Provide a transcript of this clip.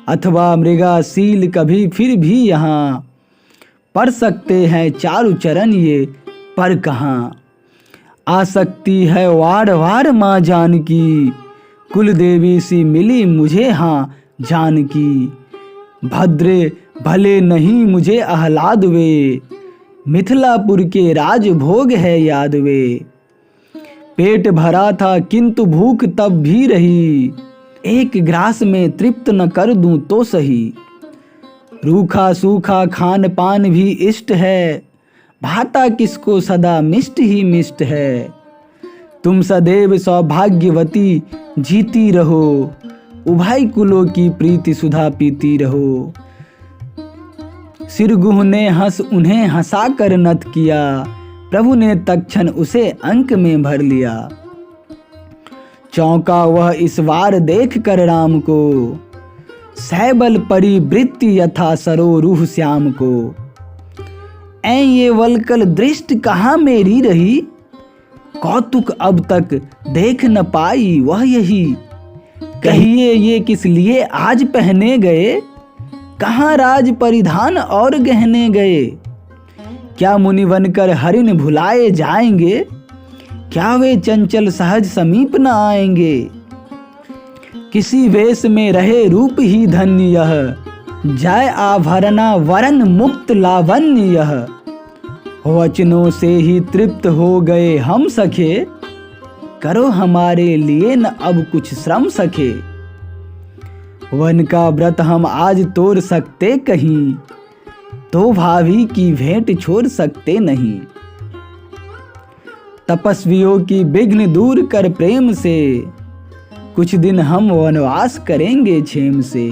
अथवा मृगाशील कभी फिर भी यहाँ पढ़ सकते हैं चारु चरण ये पर कहाँ। आ सकती है वार वार माँ जानकी, कुल देवी सी मिली मुझे हाँ जानकी। भद्रे भले नहीं मुझे आह्लाद वे, मिथिलापुर के राज भोग है याद वे। पेट भरा था किंतु भूख तब भी रही, एक ग्रास में तृप्त न कर दूं तो सही। रूखा सूखा खान पान भी इष्ट है, भाता किसको सदा मिष्ट ही मिष्ट है। तुम सदैव सौभाग्यवती जीती रहो, उभय कुलों की प्रीति सुधा पीती रहो। सिरगुह ने हंस उन्हें हंसा कर नत किया, प्रभु ने तक्षण उसे अंक में भर लिया। चौंका वह इस वार देख कर राम को, सैबल परिवृत्ति यथा सरो रूह श्याम को। ऐ ये वलकल दृष्टि कहाँ मेरी रही, कौतुक अब तक देख न पाई वह यही। कहिए ये किस लिए आज पहने गए, कहाँ राज परिधान और गहने गए। क्या मुनि बनकर हरिण भुलाए जाएंगे, क्या वे चंचल सहज समीप न आएंगे। किसी वेश में रहे रूप ही धन्य यह, जय आभरणा वरन मुक्त लावण्य यह। वचनों से ही तृप्त हो गए हम सखे, करो हमारे लिए न अब कुछ श्रम सखे। वन का व्रत हम आज तोड़ सकते कहीं, तो भाभी की भेंट छोड़ सकते नहीं। तपस्वियों की विघ्न दूर कर प्रेम से, कुछ दिन हम वनवास करेंगे क्षेम से।